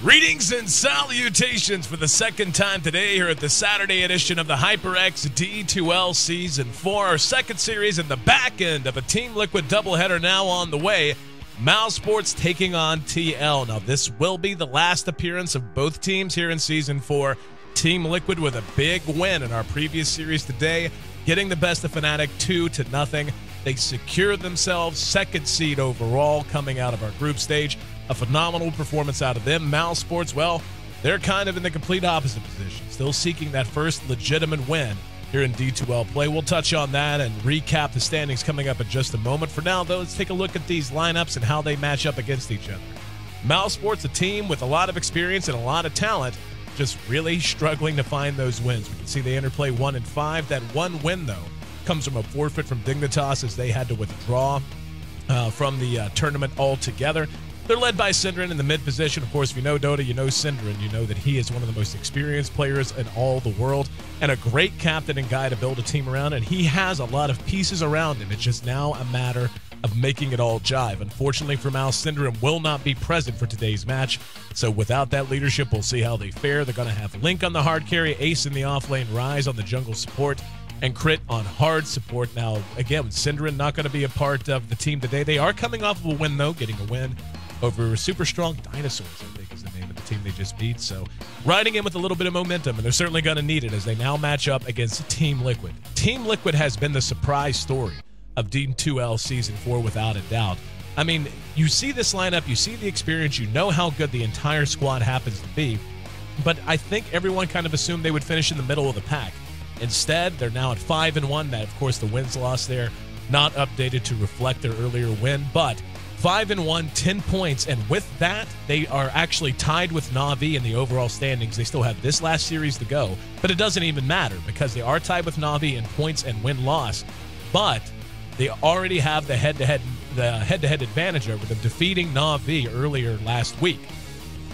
Greetings and salutations for the second time today here at the Saturday edition of the HyperX D2L Season 4, our second series in the back end of a Team Liquid doubleheader now on the way. Mousesports taking on TL. Now, this will be the last appearance of both teams here in Season 4. Team Liquid with a big win in our previous series today, getting the best of Fnatic 2-0. They secured themselves second seed overall coming out of our group stage. A phenomenal performance out of them. Mousesports, well, they're kind of in the complete opposite position, still seeking that first legitimate win here in D2L play. We'll touch on that and recap the standings coming up in just a moment. For now, though, let's take a look at these lineups and how they match up against each other. Mousesports, a team with a lot of experience and a lot of talent, just really struggling to find those wins. We can see they interplay 1 and 5. That one win, though, comes from a forfeit from Dignitas as they had to withdraw from the tournament altogether. They're led by Synderen in the mid position. Of course, if you know Dota, you know Synderen. You know that he is one of the most experienced players in all the world and a great captain and guy to build a team around, and he has a lot of pieces around him. It's just now a matter of making it all jive. Unfortunately for Mouse, Synderen will not be present for today's match, so without that leadership, we'll see how they fare. They're going to have Link on the hard carry, Ace in the off lane, Rise on the jungle support, and Crit on hard support. Now, again, Synderen not going to be a part of the team today. They are coming off of a win, though, getting a win over Super Strong Dinosaurs, I think is the name of the team they just beat. So riding in with a little bit of momentum, and they're certainly going to need it as they now match up against Team Liquid. Team Liquid has been the surprise story of D2L Season 4 without a doubt. I mean, you see this lineup, you see the experience, you know how good the entire squad happens to be, but I think everyone kind of assumed they would finish in the middle of the pack. Instead, they're now at 5-1. That, of course, the wins loss there, not updated to reflect their earlier win, but 5-1, 10 points, and with that, they are actually tied with Na'Vi in the overall standings. They still have this last series to go, but it doesn't even matter because they are tied with Na'Vi in points and win-loss, but they already have the head-to-head advantage over them, defeating Na'Vi earlier last week.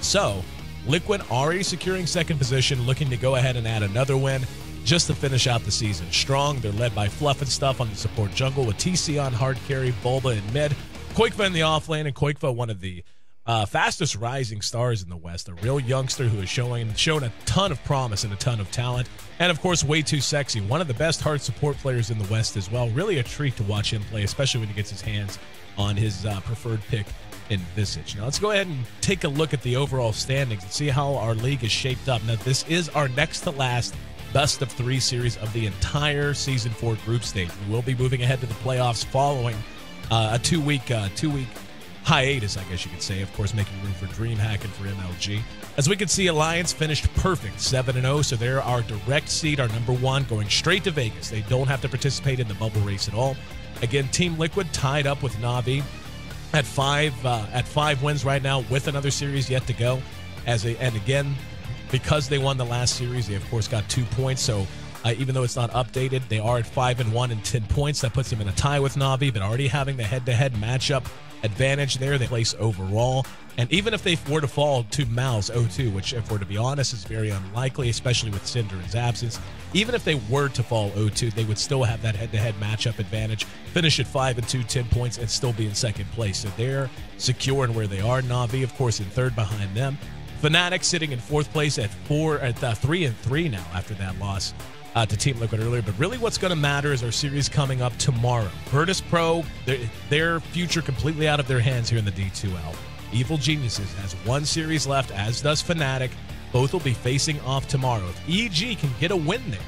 So, Liquid already securing second position, looking to go ahead and add another win just to finish out the season strong. They're led by Fluff and Stuff on the support jungle with TC on hard carry, Bulba in mid, Koikva in the offlane, and Koikva, one of the fastest rising stars in the West, a real youngster who has shown a ton of promise and a ton of talent, and of course, way too sexy, one of the best hard support players in the West as well. Really a treat to watch him play, especially when he gets his hands on his preferred pick in Visage. Now, let's go ahead and take a look at the overall standings and see how our league is shaped up. Now, this is our next to last best of 3 series of the entire Season 4 group stage. We will be moving ahead to the playoffs following a two-week hiatus, I guess you could say, of course, making room for DreamHack and for MLG. As we can see, Alliance finished perfect, 7-0, so they're our direct seed, our number 1, going straight to Vegas. They don't have to participate in the bubble race at all. Again, Team Liquid tied up with Na'Vi at 5 wins right now, with another series yet to go. And again, because they won the last series, they, of course, got 2 points, so even though it's not updated, they are at 5-1 and 10 points. That puts them in a tie with Na'Vi, but already having the head-to-head matchup advantage there, they place overall. And even if they were to fall to Mouse 0-2, which, if we're to be honest, is very unlikely, especially with Synderen's absence, even if they were to fall 0-2, they would still have that head-to-head matchup advantage, finish at 5-2, 10 points, and still be in second place. So they're secure in where they are. Na'Vi, of course, in third behind them. Fnatic sitting in fourth place at 3-3 now after that loss to Team Liquid earlier. But really what's going to matter is our series coming up tomorrow. Virtus Pro, their future completely out of their hands here in the D2L. Evil Geniuses has 1 series left, as does Fnatic. Both will be facing off tomorrow. If EG can get a win there,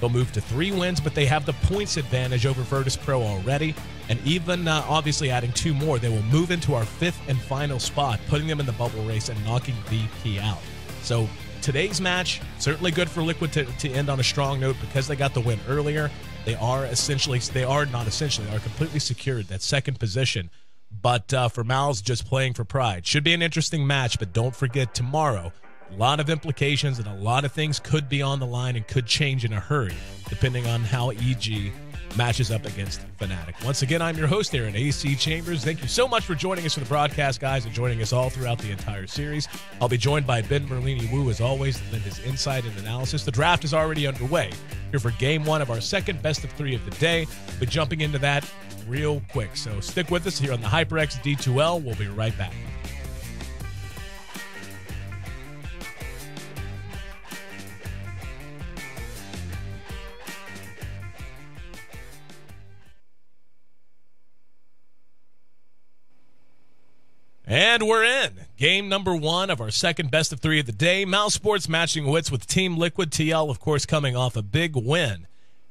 they'll move to 3 wins, but they have the points advantage over Virtus Pro already. And even obviously adding 2 more, they will move into our 5th and final spot, putting them in the bubble race and knocking VP out. So today's match, certainly good for Liquid to end on a strong note because they got the win earlier. They are completely secured that second position. But for Mal's just playing for pride. Should be an interesting match, but don't forget tomorrow, a lot of implications and a lot of things could be on the line and could change in a hurry, depending on how EG matches up against Fnatic. Once again, I'm your host, Aaron AC Chambers. Thank you so much for joining us for the broadcast, guys, and joining us all throughout the entire series. I'll be joined by Ben Merlini-Wu, as always, to lend his insight and analysis. The draft is already underway here for Game 1 of our second best of 3 of the day. We're jumping into that real quick, so stick with us here on the HyperX D2L. We'll be right back. And we're in game number 1 of our second best of 3 of the day. Mousesports matching wits with Team Liquid. TL, of course, coming off a big win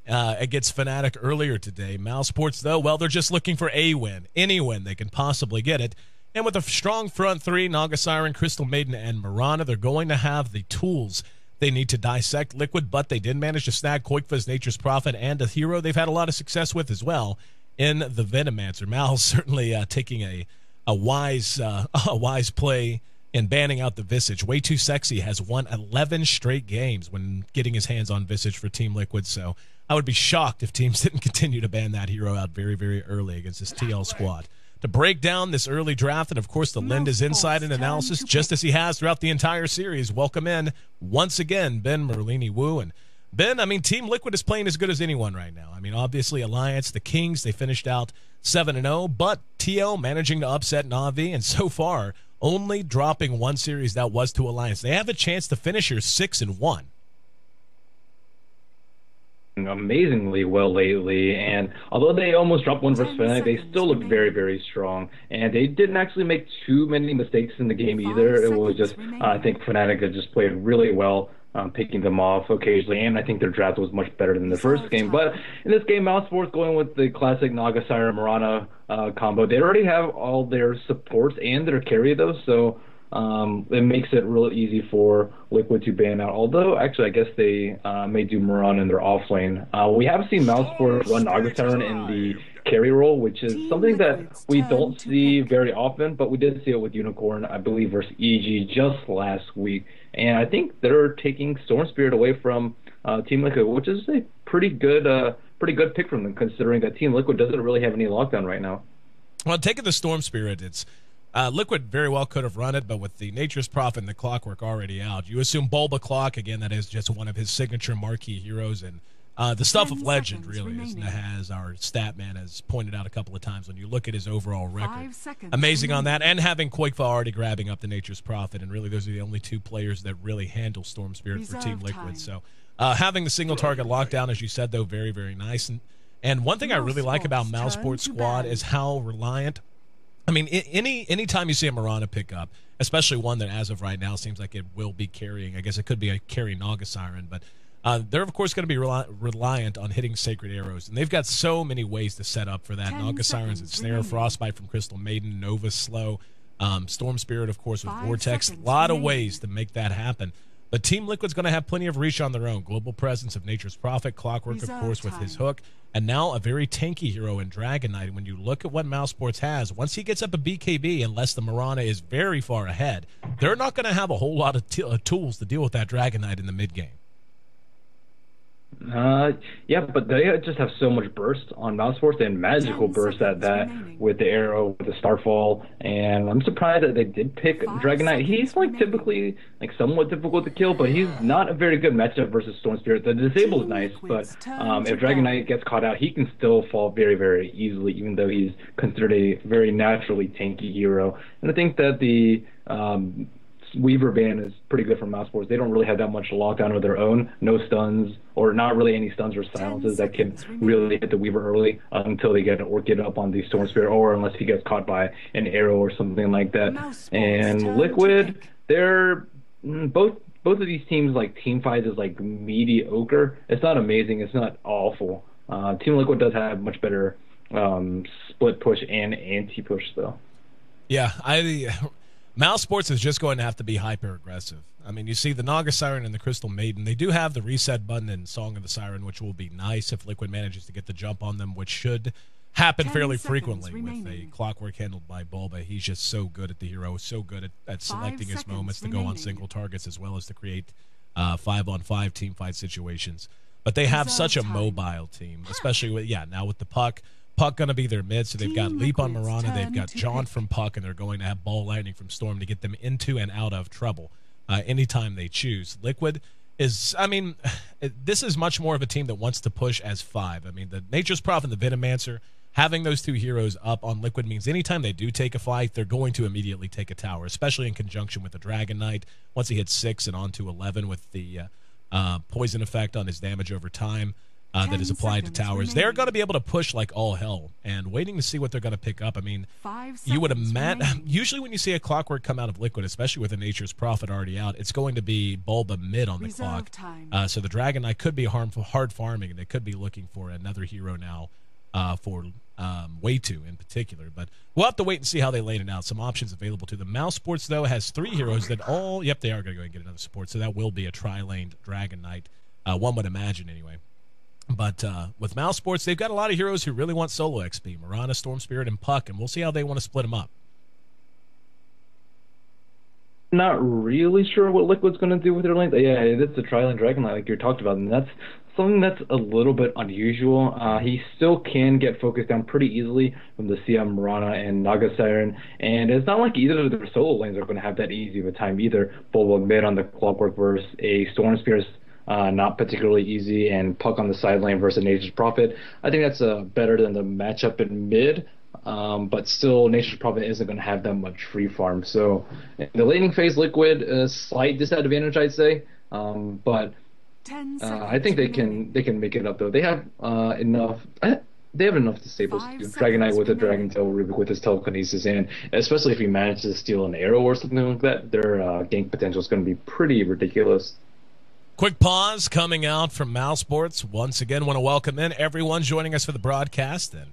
against Fnatic earlier today. Mousesports, though, well, they're just looking for a win. Any win, they can possibly get it. And with a strong front 3, Naga Siren, Crystal Maiden, and Mirana, they're going to have the tools they need to dissect Liquid, but they did manage to snag Koikva's Nature's Prophet and a hero they've had a lot of success with as well in the Venomancer. Mal's certainly taking a wise play in banning out the Visage. Way Too Sexy has won 11 straight games when getting his hands on Visage for Team Liquid, so I would be shocked if teams didn't continue to ban that hero out very, very early against this TL squad. To break down this early draft and, of course, the Linda's insight and analysis, just as he has throughout the entire series, welcome in, once again, Ben Merlini-Wu. And Ben, I mean, Team Liquid is playing as good as anyone right now. I mean, obviously, Alliance, the Kings, they finished out 7-0, but TL managing to upset Na'Vi, and so far, only dropping one series that was to Alliance. They have a chance to finish here 6-1. Amazingly well lately, and although they almost dropped one versus Fnatic, they still looked very, very strong, and they didn't actually make too many mistakes in the game either. It was just, I think Fnatic had just played really well, picking them off occasionally, and I think their draft was much better than the first game. But in this game, Mousesports going with the classic Naga Siren Mirana combo. They already have all their supports and their carry, though, so it makes it real easy for Liquid to ban out. Although, actually, I guess they may do Mirana in their off lane. We have seen Mousesports run Naga Siren in the carry role, which is something that we don't see very often, but we did see it with Unicorn, I believe, versus EG just last week. And I think they're taking Storm Spirit away from Team Liquid, which is a pretty good pick from them, considering that Team Liquid doesn't really have any lockdown right now. Well, taking the Storm Spirit, it's Liquid very well could have run it, but with the Nature's Prophet and the Clockwork already out, you assume Bulba Clock, again, that is just one of his signature marquee heroes, and the stuff of legend, really, as Nahaz, our stat man, has pointed out a couple of times when you look at his overall record. Amazing on that, and having Koikva already grabbing up the Nature's Prophet, and really those are the only two players that really handle Storm Spirit for Team Liquid. So having the single target lockdown, as you said, though, very, very nice. And one thing I really like about Mousesports squad is how reliant, I mean, any time you see a Mirana pick up, especially one that as of right now seems like it will be carrying, I guess it could be a carry Naga Siren, but they're, of course, going to be reliant on hitting Sacred Arrows, and they've got so many ways to set up for that. Naga Sirens and Snare, Frostbite from Crystal Maiden, Nova Slow, Storm Spirit, of course, with Vortex. A lot of ways to make that happen. But Team Liquid's going to have plenty of reach on their own. Global presence of Nature's Prophet, Clockwork, of course, with his hook, and now a very tanky hero in Dragon Knight. When you look at what Mousesports has, once he gets up a BKB, unless the Mirana is very far ahead, they're not going to have a whole lot of tools to deal with that Dragon Knight in the mid-game. Yeah, but they just have so much burst on Mousesports and magical burst at that with the arrow, with the Starfall, and I'm surprised that they did pick Dragon Knight. He's like typically like somewhat difficult to kill, but he's not a very good matchup versus Storm Spirit. The disable is nice, but if Dragon Knight gets caught out, he can still fall very, very easily, even though he's considered a very naturally tanky hero. And I think that the Weaver ban is pretty good for Mousesports. They don't really have that much lockdown of their own. No stuns, or not really any stuns or silences that can really hit the Weaver early until they get up on the Storm Spirit, or unless he gets caught by an arrow or something like that. And Liquid, they're both of these teams, like team fights is like mediocre. It's not amazing. It's not awful. Team Liquid does have much better split push and anti-push, though. Yeah, Mousesports is just going to have to be hyper-aggressive. I mean, you see the Naga Siren and the Crystal Maiden. They do have the reset button in Song of the Siren, which will be nice if Liquid manages to get the jump on them, which should happen fairly frequently with a Clockwork handled by Bulba. He's just so good at the hero, so good at selecting his moments to go on single targets as well as to create 5-on-5 team fight situations. But they have such a mobile team, especially with, now with the Puck going to be their mid, so they've got Leap on Mirana, they've got John from Puck, and they're going to have Ball Lightning from Storm to get them into and out of trouble anytime they choose. Liquid is, I mean, this is much more of a team that wants to push as 5. I mean, the Nature's Prophet and the Venomancer, having those two heroes up on Liquid means anytime they do take a fight, they're going to immediately take a tower, especially in conjunction with the Dragon Knight. Once he hits 6 and on to 11 with the poison effect on his damage over time, that is applied to towers. They're going to be able to push like all hell, and waiting to see what they're going to pick up. I mean, you would imagine, usually when you see a Clockwork come out of Liquid, especially with a Nature's Prophet already out, it's going to be Bulba mid on the clock. So the Dragon Knight could be hard farming, and they could be looking for another hero now for Way2 in particular. But we'll have to wait and see how they lay it out. Some options available to them. Mousesports, though, has 3 heroes that all, yep, they are going to go and get another support, so that will be a tri-laned Dragon Knight, one would imagine anyway. But with Mousesports, they've got a lot of heroes who really want solo XP. Mirana, Storm Spirit, and Puck, and we'll see how they want to split them up. Not really sure what Liquid's going to do with their lanes. Yeah, it's a tri-lane Dragon Knight like you talked about, and that's something that's a little bit unusual. He still can get focused down pretty easily from the CM Mirana and Naga Siren, and it's not like either of their solo lanes are going to have that easy of a time either. Bulba mid on the Clockwork versus a Storm Spirit, not particularly easy, and Puck on the side lane versus Nature's Prophet. I think that's better than the matchup in mid, but still Nature's Prophet isn't going to have that much free farm. So in the laning phase, Liquid, a slight disadvantage, I'd say, but I think they can make it up though. They have enough. They have enough to stable Dragon Knight with a Dragon Tail, Rubik with his telekinesis, and especially if he manages to steal an arrow or something like that, their gank potential is going to be pretty ridiculous. Quick pause coming out from Mousesports. Once again, want to welcome in everyone joining us for the broadcast. And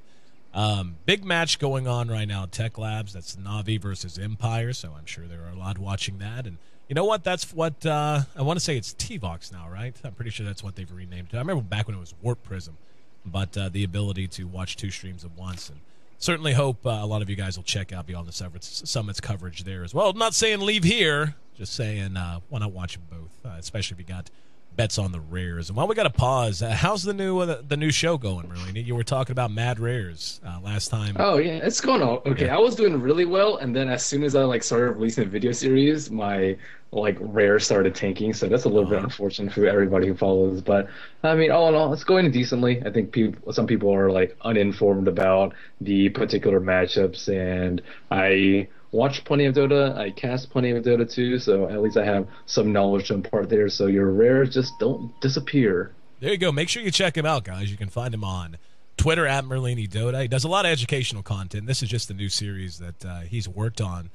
big match going on right now at Tech Labs. That's Na'Vi versus Empire, so I'm sure there are a lot watching that. And you know what? That's what I want to say. It's T-Vox now, right? I'm pretty sure that's what they've renamed it. I remember back when it was Warp Prism, but the ability to watch 2 streams at once. And certainly hope a lot of you guys will check out Beyond the Summit's coverage there as well. I'm not saying leave here. Just saying, why not watch them both, especially if you got bets on the rares. And while we got to pause, how's the new show going, Merlini? You were talking about Mad Rares last time. Oh yeah, it's going on. Okay, yeah. I was doing really well, and then as soon as I started releasing a video series, my rare started tanking. So that's a little bit unfortunate for everybody who follows. But I mean, all in all, it's going decently. I think some people are uninformed about the particular matchups, and I watch plenty of Dota. I cast plenty of Dota too, so at least I have some knowledge to impart there. So your rares just don't disappear. There you go. Make sure you check him out, guys. You can find him on Twitter at Merlini Dota. He does a lot of educational content. This is just the new series that he's worked on.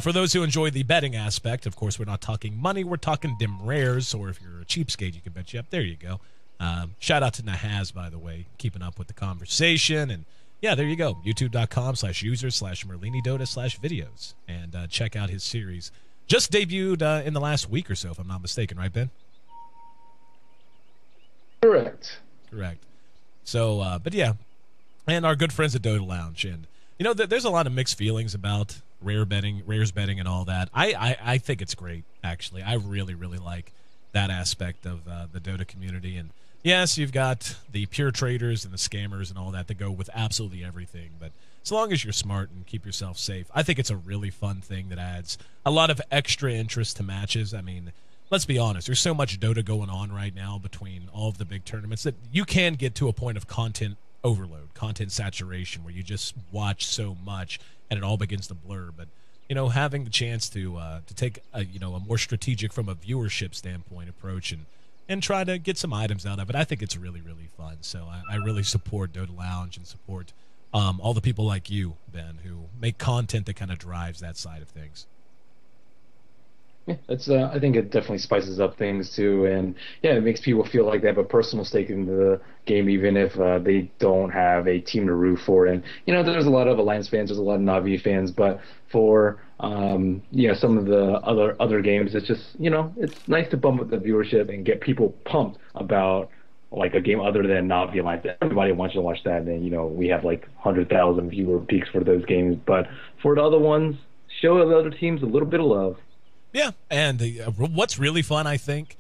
For those who enjoy the betting aspect, of course, we're not talking money. We're talking dim rares, or if you're a cheapskate, you can bet you up. There you go. Shout out to Nahaz, by the way, keeping up with the conversation. And yeah, there you go. YouTube.com/user/MerliniDota/videos. And check out his series. Just debuted in the last week or so, if I'm not mistaken, right, Ben? Correct. So, but yeah. And our good friends at Dota Lounge. And, you know, there's a lot of mixed feelings about rares betting and all that. I think it's great, actually. I really, really like that aspect of the Dota community. And yes, you've got the pure traders and the scammers and all that go with absolutely everything. But as long as you're smart and keep yourself safe, I think it's a really fun thing that adds a lot of extra interest to matches. I mean, let's be honest. There's so much Dota going on right now between all of the big tournaments that you can get to a point of content overload, content saturation, where you just watch so much and it all begins to blur. But, you know, having the chance to take a more strategic from a viewership standpoint approach and try to get some items out of it, I think it's really, really fun. So I really support Dota Lounge and support all the people like you, Ben, who make content that kind of drives that side of things. Yeah, it's. I think it definitely spices up things too, and yeah, it makes people feel like they have a personal stake in the game, even if they don't have a team to root for. And you know, there's a lot of Alliance fans, there's a lot of Na'Vi fans, but for some of the other games, it's just it's nice to bump up the viewership and get people pumped about a game other than Na'Vi Alliance. Everybody wants to watch that, and we have 100,000 viewer peaks for those games. But for the other ones, show the other teams a little bit of love. Yeah, and what's really fun, I think,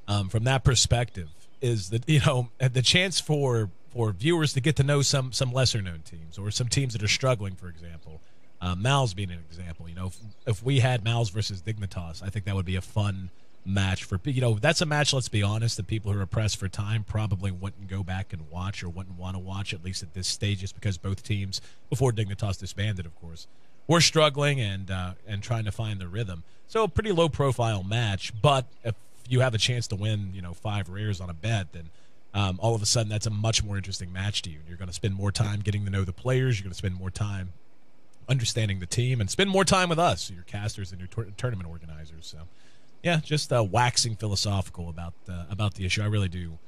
from that perspective, is that the chance for viewers to get to know some lesser known teams or some teams that are struggling. For example, Mouse being an example. If we had Mouse versus Dignitas, I think that would be a fun match for that's a match. Let's be honest, that people who are pressed for time probably wouldn't go back and watch or wouldn't want to watch, at least at this stage, just because both teams, before Dignitas disbanded, of course, were struggling and trying to find the rhythm. So a pretty low profile match, but if you have a chance to win 5 rares on a bet, then all of a sudden that's a much more interesting match to you. You're going to spend more time getting to know the players. You're going to spend more time understanding the team and spend more time with us, your casters and your tournament organizers. So, yeah, just waxing philosophical about the issue. I really do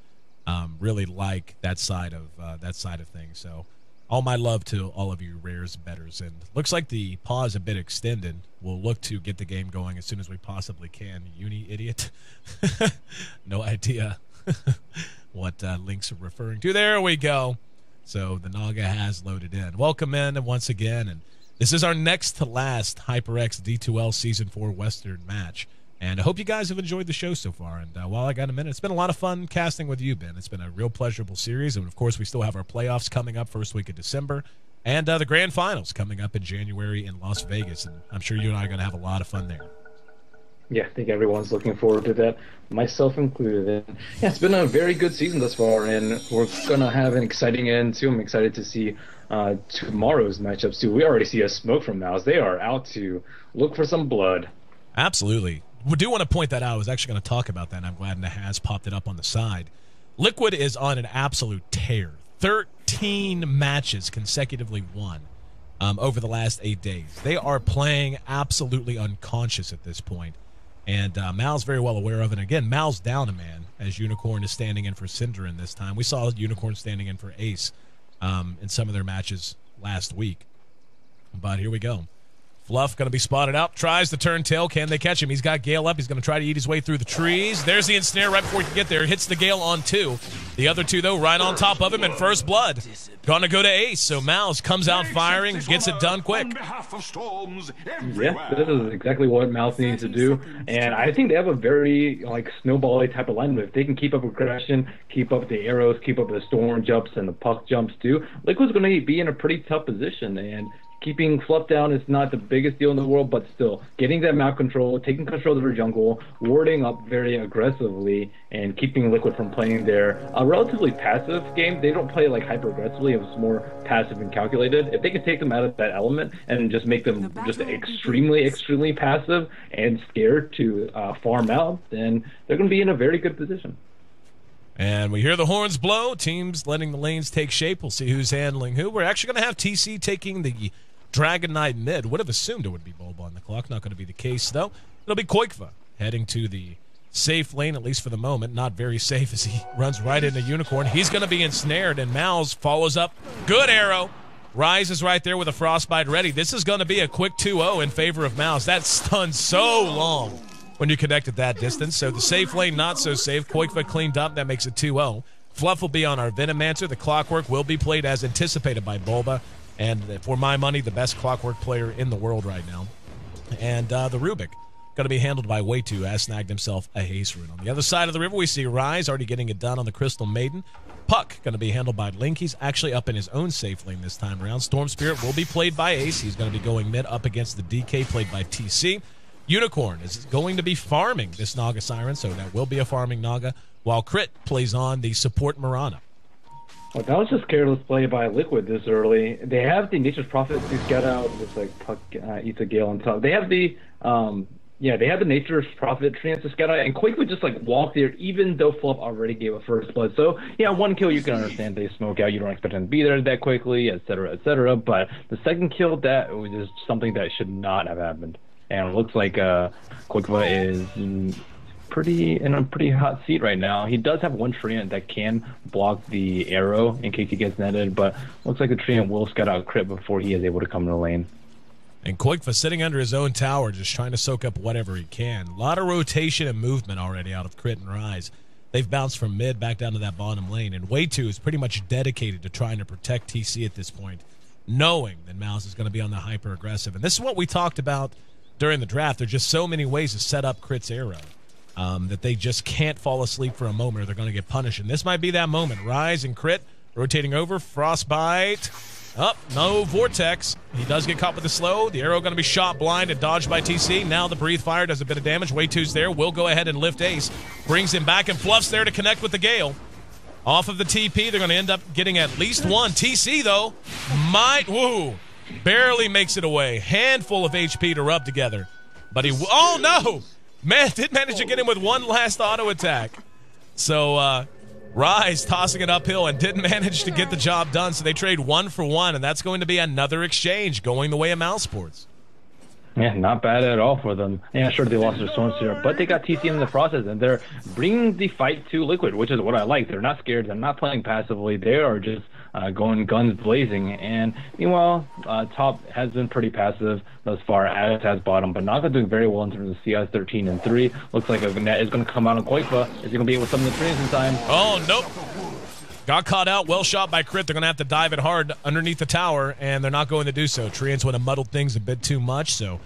really like that side of things. So, all my love to all of you rares and betters. And looks like the pause a bit extended. We'll look to get the game going as soon as we possibly can. Uni idiot. No idea what links are referring to. There we go. So the Naga has loaded in. Welcome in once again. And this is our next to last HyperX D2L Season 4 Western match. And I hope you guys have enjoyed the show so far. And while I got a minute, it's been a lot of fun casting with you, Ben. It's been a real pleasurable series. And, of course, we still have our playoffs coming up first week of December. And the grand finals coming up in January in Las Vegas. And I'm sure you and I are going to have a lot of fun there. Yeah, I think everyone's looking forward to that, myself included. And yeah, it's been a very good season thus far, and we're going to have an exciting end, too. I'm excited to see tomorrow's matchups, too. We already see a smoke from Mouse. They are out to look for some blood. Absolutely. We do want to point that out. I was actually going to talk about that, and I'm glad Nahaz popped it up on the side. Liquid is on an absolute tear. 13 matches consecutively won over the last 8 days. They are playing absolutely unconscious at this point. And Mal's very well aware of it. And again, Mal's down a man as Unicorn is standing in for Cinderin this time. We saw Unicorn standing in for Ace in some of their matches last week. But here we go. Fluff going to be spotted out. Tries to turn tail. Can they catch him? He's got Gale up. He's going to try to eat his way through the trees. There's the ensnare right before he can get there. Hits the Gale on 2. The other 2, though, right on top of him in first blood. Going to go to Ace. So Mouse comes out firing, gets it done quick. Yeah, this is exactly what Mouse needs to do. And I think they have a very snowball type of lineup. If they can keep up aggression, keep up the arrows, keep up the storm jumps and the puck jumps too, Liquid's going to be in a pretty tough position. And keeping Fluff down is not the biggest deal in the world, but still, getting that map control, taking control of their jungle, warding up very aggressively, and keeping Liquid from playing their relatively passive game. They don't play hyper aggressively. It's more passive and calculated. If they can take them out of that element and just make them just extremely, extremely passive and scared to farm out, then they're going to be in a very good position. And we hear the horns blow. Teams letting the lanes take shape. We'll see who's handling who. We're actually going to have TC taking the Dragon Knight mid. Would have assumed it would be Bulba on the clock. Not going to be the case, though. It'll be Koikva heading to the safe lane, at least for the moment. Not very safe as he runs right into Unicorn. He's going to be ensnared, and Mouse follows up. Good arrow. Rise is right there with a frostbite ready. This is going to be a quick 2-0 in favor of Mouse. That stunned so long when you connect at that distance. So the safe lane, not so safe. Koikva cleaned up. That makes it 2-0. Fluff will be on our Venomancer. The Clockwork will be played as anticipated by Bulba. And for my money, the best Clockwork player in the world right now. And the Rubik, going to be handled by Waytu, as snagged himself a haste rune. On the other side of the river, we see Rise already getting it done on the Crystal Maiden. Puck, going to be handled by Link. He's actually up in his own safe lane this time around. Storm Spirit will be played by Ace. He's going to be going mid up against the DK, played by TC. Unicorn is going to be farming this Naga Siren, so that will be a farming Naga, while Crit plays on the support Mirana. Well, that was just careless play by Liquid this early. They have the Nature's Prophet to scout out, just Puck eats a Gale on top. They have the they have the Nature's Prophet treant to scout out, and Quake would just walk there, even though Fluff already gave a first blood. So yeah, one kill you can understand. They smoke out. You don't expect them to be there that quickly, etc., etc. But the second kill, that was just something that should not have happened. And it looks like Quikva is in a pretty hot seat right now. He does have one treant that can block the arrow in case he gets netted, but looks like the treant will scout out Crit before he is able to come to the lane. And Koikva sitting under his own tower, just trying to soak up whatever he can. A lot of rotation and movement already out of Crit and Rise. They've bounced from mid back down to that bottom lane, and Waytu is pretty much dedicated to trying to protect TC at this point, knowing that Mouse is going to be on the hyper-aggressive. And this is what we talked about during the draft. There's just so many ways to set up Crit's arrow. That they just can't fall asleep for a moment or they're going to get punished. And this might be that moment. Rise and Crit rotating over. Frostbite. Up. No Vortex. He does get caught with the slow. The arrow going to be shot blind and dodged by TC. Now the Breathe Fire does a bit of damage. Waytu's there. Will go ahead and lift Ace. Brings him back, and Fluff's there to connect with the Gale. Off of the TP, they're going to end up getting at least one. TC, though, barely makes it away. Handful of HP to rub together. But no! Man, did manage to get him with one last auto attack. So Rise tossing it uphill and didn't manage to get the job done, so they trade 1 for 1, and that's going to be another exchange going the way of Mousesports. Yeah, not bad at all for them. Yeah, sure, they lost their Storm Sphere, but they got TC in the process, and they're bringing the fight to Liquid, which is what I like. They're not scared. They're not playing passively. They are just going guns blazing. And meanwhile, top has been pretty passive thus far, as has bottom, but Naga doing very well in terms of CS 13 and 3. Looks like a net is going to come out on Koifa. Is he going to be able to summon the Treants in time? Oh, nope. Got caught out, well shot by Crit. They're going to have to dive it hard underneath the tower, and they're not going to do so. Treants would have muddled things a bit too much, so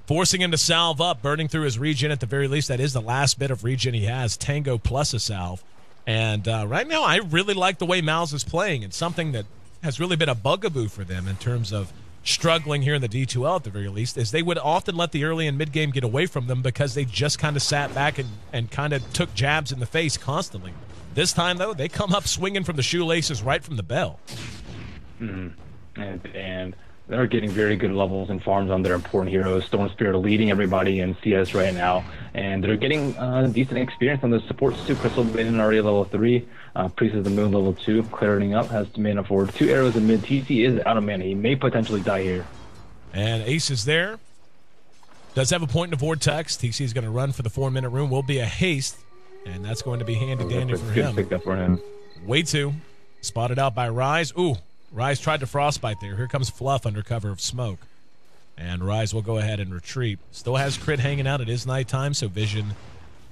forcing him to salve up, burning through his regen at the very least. That is the last bit of regen he has, Tango plus a salve. And right now, I really like the way Mouse is playing. It's something that has really been a bugaboo for them in terms of struggling here in the D2L at the very least, is they would often let the early and mid game get away from them because they just kind of sat back and kind of took jabs in the face constantly. This time, though, they come up swinging from the shoelaces right from the bell. And they're getting very good levels and farms on their important heroes. Storm Spirit leading everybody in CS right now, and they're getting decent experience on the supports too. Crystal Maiden already level 3, Priest of the Moon level 2, clearing up, has mana forward. 2 arrows in mid. TC is out of mana. He may potentially die here. And Ace is there. Does have a point in the vortex. TC is going to run for the 4-minute rune. Will be a haste, and that's going to be handy-dandy for him. Good pickup for him. Way too. Spotted out by Rise. Ooh. Rise tried to frostbite there. Here comes Fluff under cover of smoke. And Rise will go ahead and retreat. Still has Crit hanging out. It is nighttime, so vision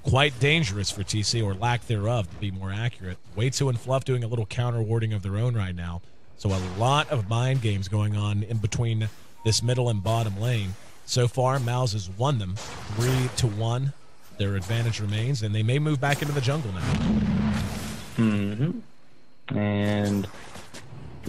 quite dangerous for TC, or lack thereof, to be more accurate. Waitsu and Fluff doing a little counter warding of their own right now. So a lot of mind games going on in between this middle and bottom lane. So far, Mouse has won them 3-1. Their advantage remains, and they may move back into the jungle now. And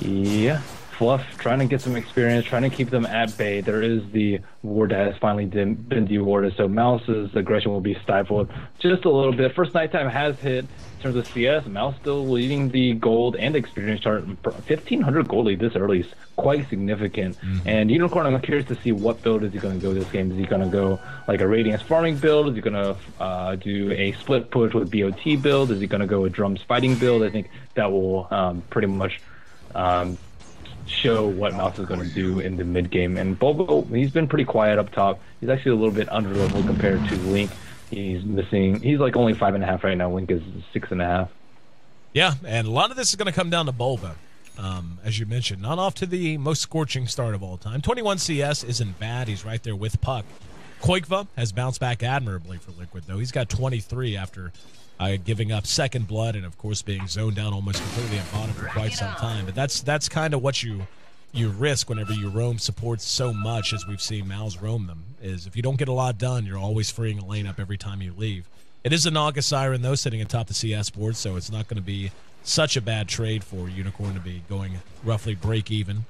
yeah, Fluff trying to get some experience, trying to keep them at bay. There is the ward that has finally been dewarded, so Mouse's aggression will be stifled just a little bit. First nighttime has hit. In terms of CS, Mouse still leading the gold and experience chart. 1,500 gold lead this early is quite significant. And Unicorn, I'm curious to see what build is he going to go this game. Is he going to go like a Radiance farming build? Is he going to do a split push with BOT build? Is he going to go a Drums fighting build? I think that will pretty much show what Mouse is going to do in the mid game. And Bobo, he's been pretty quiet up top. He's actually a little bit under level compared to Link. He's like only 5.5 right now. Link is 6.5. Yeah, and a lot of this is going to come down to Bulba. As you mentioned, not off to the most scorching start of all time. 21 CS isn't bad. He's right there with Puck. Koikva has bounced back admirably for Liquid, though. He's got 23 after giving up second blood and, of course, being zoned down almost completely at bottom for quite some time. But that's kind of what you risk whenever you roam supports so much, as we've seen Mouse roam them, is if you don't get a lot done, you're always freeing a lane up every time you leave. It is a Naga Siren, though, sitting atop the CS board, so it's not going to be such a bad trade for Unicorn to be going roughly break even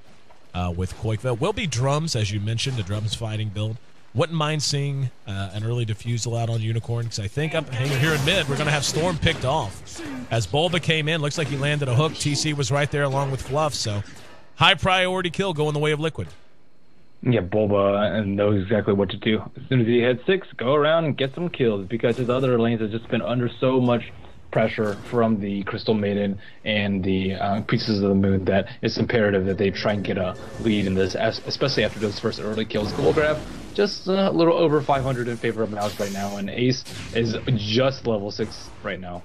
with Koikva. Will be Drums, as you mentioned, a Drums fighting build. Wouldn't mind seeing an early defusal out on Unicorn, because I think up hanging here in mid, we're going to have Storm picked off. As Bulba came in, looks like he landed a hook. TC was right there along with Fluff, so high priority kill going the way of Liquid. Yeah, Bulba knows exactly what to do. As soon as he hits 6, go around and get some kills, because his other lanes have just been under so much pressure from the Crystal Maiden and the Pieces of the Moon that it's imperative that they try and get a lead in this, especially after those first early kills. Gold grab just a little over 500 in favor of Mouse right now, and Ace is just level 6 right now.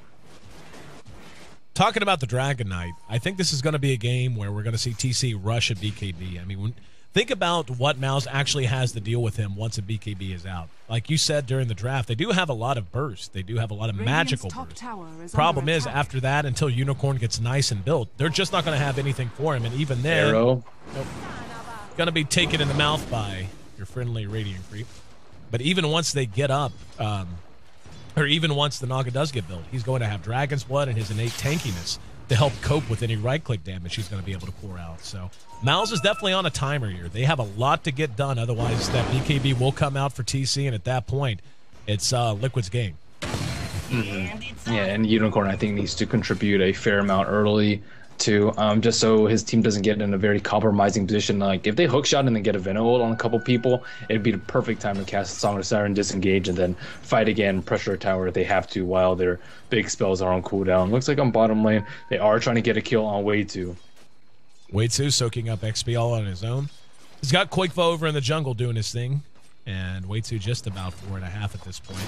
Talking about the Dragon Knight, I think this is going to be a game where we're going to see TC rush a BKB. I mean, think about what Mouse actually has to deal with him once a BKB is out. Like you said during the draft, they do have a lot of burst. They do have a lot of magical burst. Problem is, after that, until Unicorn gets nice and built, they're just not going to have anything for him. And even then, Arrow. Nope, going to be taken in the mouth by your friendly Radiant Creep. But even once they get up, or even once the Naga does get built, he's going to have Dragon's Blood and his innate tankiness to help cope with any right-click damage he's going to be able to pour out. So Mouse is definitely on a timer here. They have a lot to get done, otherwise that BKB will come out for TC, and at that point, it's Liquid's game. Yeah, and Unicorn, I think, needs to contribute a fair amount early. too, just so his team doesn't get in a very compromising position. Like if they hook shot and then get a Venom ult on a couple people, it'd be the perfect time to cast Song of Siren, disengage, and then fight again, pressure a tower if they have to while their big spells are on cooldown. Looks like on bottom lane they are trying to get a kill on Way 2. Way 2 soaking up XP all on his own. He's got Quakefa over in the jungle doing his thing, and Way 2 just about 4.5 at this point.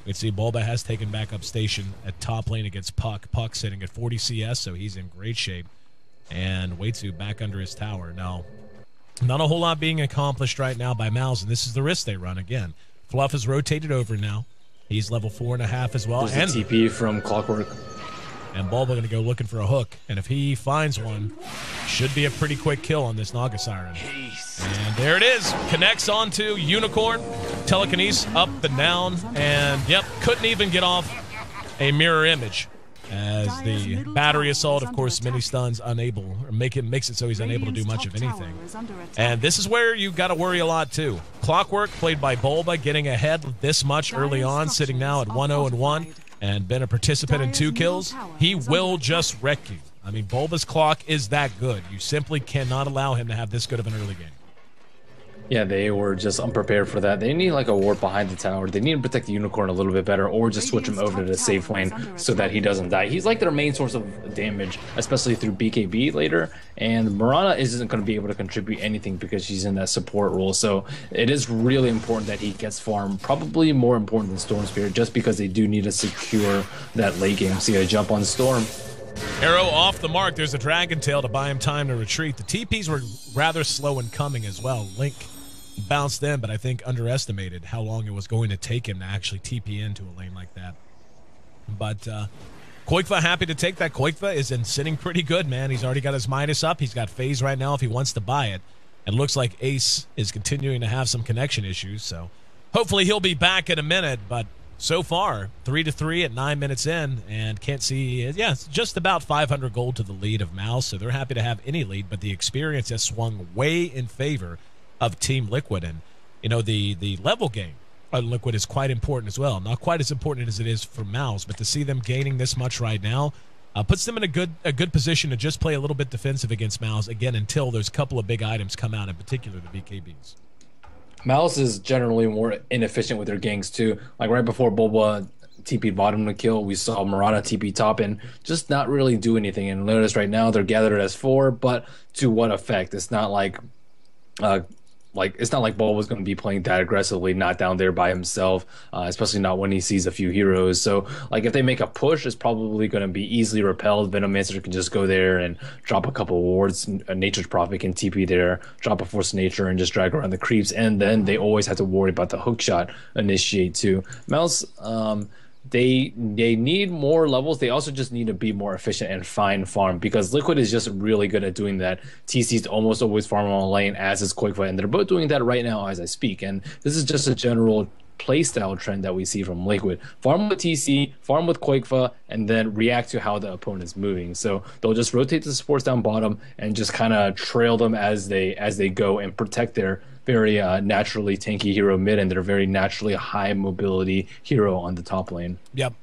We see Bulba has taken back up station at top lane against Puck. Puck sitting at 40 CS, so he's in great shape. And Way 2 back under his tower. Now, not a whole lot being accomplished right now by Mouse, and this is the risk they run again. Fluff is rotated over now. He's level 4.5 as well. There's a TP from Clockwork. And Bulba going to go looking for a hook. And if he finds one, should be a pretty quick kill on this Naga Siren. And there it is. Connects onto Unicorn. Telekinesis up and down. And, yep, couldn't even get off a mirror image. As the battery assault, of course, mini stuns unable, or makes it so he's unable to do much of anything. And this is where you got to worry a lot, too. Clockwork, played by Bulba, getting ahead this much early on, sitting now at 1-0-1. And been a participant in 2 kills, he will just wreck you. I mean, Bulba's clock is that good. You simply cannot allow him to have this good of an early game. Yeah, they were just unprepared for that. They need like a ward behind the tower. They need to protect the Unicorn a little bit better, or just switch him over to the safe lane so that he doesn't die. He's like their main source of damage, especially through BKB later. And Mirana isn't going to be able to contribute anything because she's in that support role. So it is really important that he gets farmed. Probably more important than Storm Spirit, just because they do need to secure that late game. See, I jump on Storm. Arrow off the mark. There's a Dragon Tail to buy him time to retreat. The TPs were rather slow in coming as well. Link bounced in, but I think underestimated how long it was going to take him to actually TP into a lane like that. But Quakefa happy to take that. Quakefa is in sitting pretty good, man. He's already got his Midas up. He's got phase right now if he wants to buy it. And looks like Ace is continuing to have some connection issues, so hopefully he'll be back in a minute. But so far, 3-3 at 9 minutes in, and can't see, yeah, it's just about 500 gold to the lead of Mouse, so they're happy to have any lead, but the experience has swung way in favor of Team Liquid. And you know, the level game on Liquid is quite important as well. Not quite as important as it is for Mouse, but to see them gaining this much right now puts them in a good position to just play a little bit defensive against Mouse again until those couple of big items come out, in particular the BKBs. Mouse is generally more inefficient with their ganks too. Like right before Bulba TP bottom to kill, we saw Mirana TP top and just not really do anything. And notice right now they're gathered as 4, but to what effect? It's not like it's not like Bulba was going to be playing that aggressively, not down there by himself, especially not when he sees a few heroes. So, like, if they make a push, it's probably going to be easily repelled. Venomancer can just go there and drop a couple of wards. Nature's Prophet can TP there, drop a Force of Nature, and just drag around the creeps. And then they always have to worry about the hookshot initiate, too. Mouse, they need more levels. They also just need to be more efficient and find farm, because Liquid is just really good at doing that. TC's almost always farming on lane, as is Quakefa, and they're both doing that right now as I speak. And this is just a general playstyle trend that we see from Liquid. Farm with TC, farm with Quakefa, and then react to how the opponent is moving. So they'll just rotate the supports down bottom and just kind of trail them as they go, and protect their very naturally tanky hero mid and their very naturally high mobility hero on the top lane. Yep.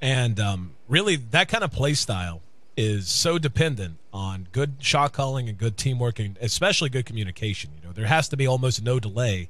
And really, that kind of play style is so dependent on good shot calling and good teamwork, and especially good communication. You know, there has to be almost no delay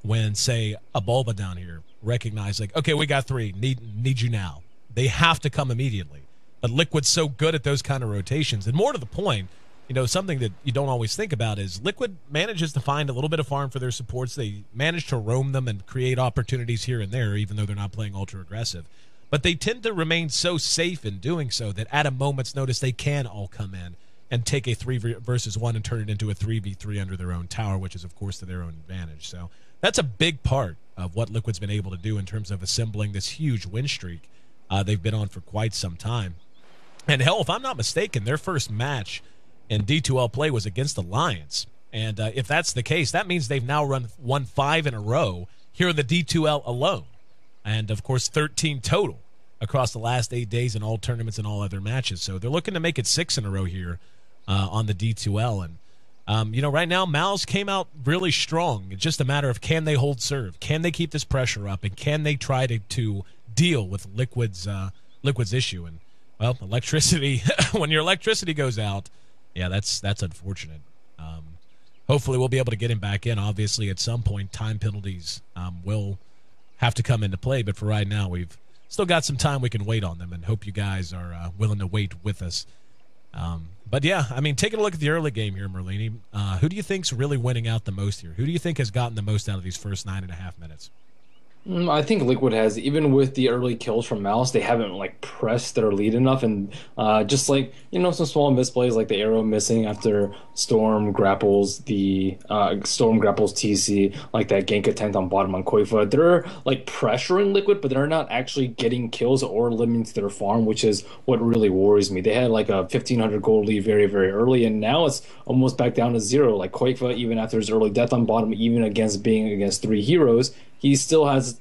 when, say, a Bulba down here recognize, like, okay, we got 3, need you now. They have to come immediately. But Liquid's so good at those kind of rotations. And more to the point, you know, something that you don't always think about is Liquid manages to find a little bit of farm for their supports. They manage to roam them and create opportunities here and there, even though they're not playing ultra aggressive. But they tend to remain so safe in doing so that at a moment's notice they can all come in and take a 3 versus 1 and turn it into a 3v3 under their own tower, which is, of course, to their own advantage. So that's a big part of what Liquid's been able to do in terms of assembling this huge win streak they've been on for quite some time. And hell, if I'm not mistaken, their first match in D2L play was against Alliance. And if that's the case, that means they've now won 5 in a row here in the D2L alone. And, of course, 13 total across the last 8 days in all tournaments and all other matches. So they're looking to make it 6 in a row here on the D2L. And, you know, right now, Mouse came out really strong. It's just a matter of, can they hold serve? Can they keep this pressure up? And can they try to deal with Liquid's issue? And Well, electricity, when your electricity goes out, yeah, that's unfortunate. Hopefully we'll be able to get him back in. Obviously, at some point, time penalties will have to come into play. But for right now, we've still got some time we can wait on them, and hope you guys are willing to wait with us. But, yeah, I mean, taking a look at the early game here, Merlini, who do you think's really winning out the most here? Who do you think has gotten the most out of these first 9.5 minutes? I think Liquid has, even with the early kills from Mouse, they haven't like pressed their lead enough, and just like some small misplays like the arrow missing after Storm grapples TC, like that gank attempt on bottom on Koifa. They're like pressuring Liquid, but they're not actually getting kills or limiting their farm, which is what really worries me. They had like a 1,500 gold lead very, very early, and now it's almost back down to 0. Like Koifa, even after his early death on bottom, even against 3 heroes, he still has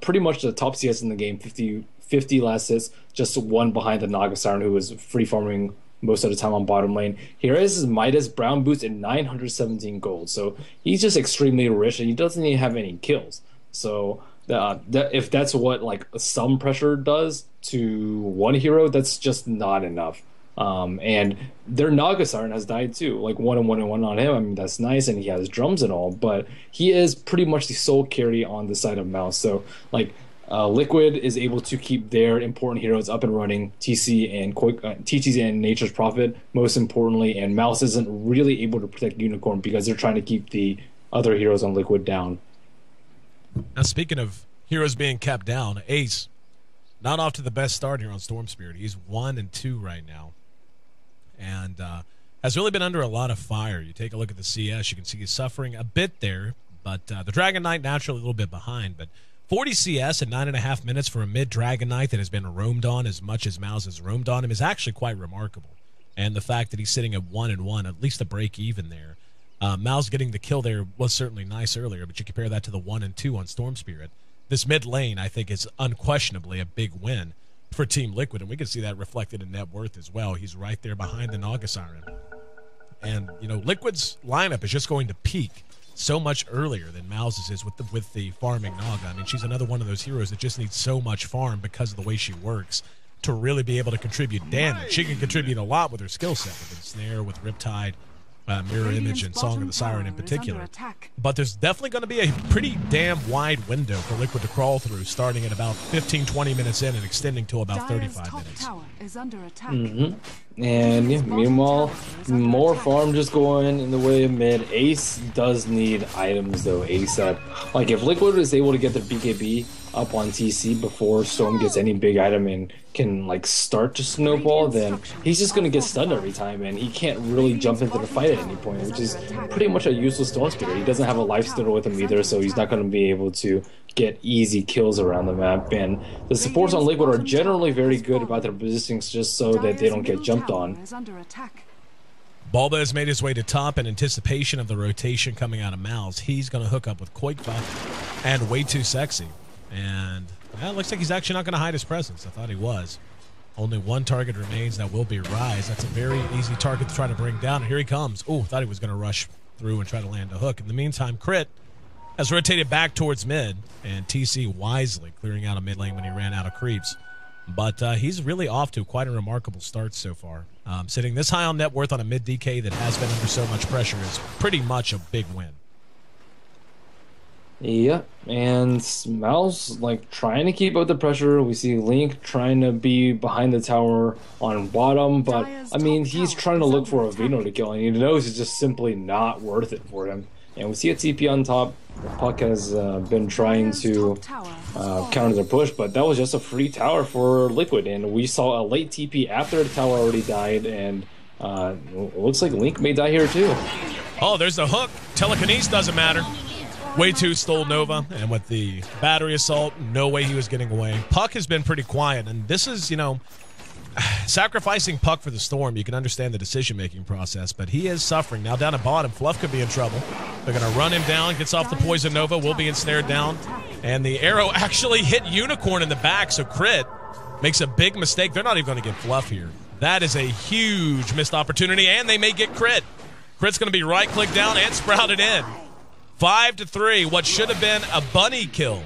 pretty much the top CS in the game, 50 last hits, just one behind the Naga Siren, who was free farming most of the time on bottom lane. Here is his Midas Brown Boots and 917 gold. So he's just extremely rich, and he doesn't even have any kills. So if that's what like some pressure does to one hero, that's just not enough. And their Naga Siren has died too, like 1-1-1 on him. I mean, that's nice, and he has drums and all, but he is pretty much the sole carry on the side of Mouse. So like Liquid is able to keep their important heroes up and running, TC and Nature's Prophet most importantly, and Mouse isn't really able to protect Unicorn because they're trying to keep the other heroes on Liquid down. Now, speaking of heroes being kept down, Ace not off to the best start here on Storm Spirit. He's 1-2 right now, and has really been under a lot of fire. You take a look at the CS, you can see he's suffering a bit there, but the Dragon Knight naturally a little bit behind, but 40 CS in 9.5 minutes for a mid Dragon Knight that has been roamed on as much as Mouse has roamed on him is actually quite remarkable. And the fact that he's sitting at 1-1, at least a break even there. Mouse getting the kill there was certainly nice earlier, but you compare that to the 1-2 on Storm Spirit. This mid lane, I think, is unquestionably a big win for Team Liquid, and we can see that reflected in net worth as well. He's right there behind the Naga Siren. And, Liquid's lineup is just going to peak so much earlier than Mouse's is with the farming Naga. I mean, she's another one of those heroes that just needs so much farm because of the way she works to really be able to contribute damage. She can contribute a lot with her skill set, with Ensnare, with Riptide, Mirror Image, and Song of the Siren in particular. But there's definitely going to be a pretty damn wide window for Liquid to crawl through, starting at about 15-20 minutes in and extending to about 35 minutes. And yeah, meanwhile, more farm just going in the way of mid. Ace does need items though, ASAP. Like if Liquid is able to get the BKB up on TC before Storm gets any big item and can like start to snowball, then he's just gonna get stunned every time, and he can't really jump into the fight at any point, which is pretty much a useless Storm Spirit. He doesn't have a life stealer with him either, so he's not gonna be able to get easy kills around the map. And the supports on Liquid are generally very good about their positionings just so that they don't get jumped on. Bulba has made his way to top in anticipation of the rotation coming out of Mouse. He's going to hook up with Koikva and Way Too Sexy. And it looks like he's actually not going to hide his presence. I thought he was. Only one target remains. That will be Rise. That's a very easy target to try to bring down. And here he comes. Oh, thought he was going to rush through and try to land a hook. In the meantime, Crit has rotated back towards mid, and TC wisely clearing out a mid lane when he ran out of creeps. But he's really off to quite a remarkable start so far. Sitting this high on net worth on a mid DK that has been under so much pressure is pretty much a big win. Yeah, and Mouse like trying to keep up the pressure. We see Link trying to be behind the tower on bottom, but I mean he's trying to look for a Vino to kill, and he knows it's just simply not worth it for him. And we see a TP on top. Puck has been trying to counter the push, but that was just a free tower for Liquid. And we saw a late TP after the tower already died, and it looks like Link may die here too. Oh, there's the hook. Telekinesis doesn't matter. Way Too stole Nova, and with the battery assault, no way he was getting away. Puck has been pretty quiet, and this is, sacrificing Puck for the Storm. You can understand the decision-making process, but he is suffering. Now down at bottom, Fluff could be in trouble. They're going to run him down, gets off the Poison Nova, will be ensnared down. And the arrow actually hit Unicorn in the back, so Crit makes a big mistake. They're not even going to get Fluff here. That is a huge missed opportunity, and they may get Crit. Crit's going to be right-click down and sprouted in. 5-3, what should have been a bunny kill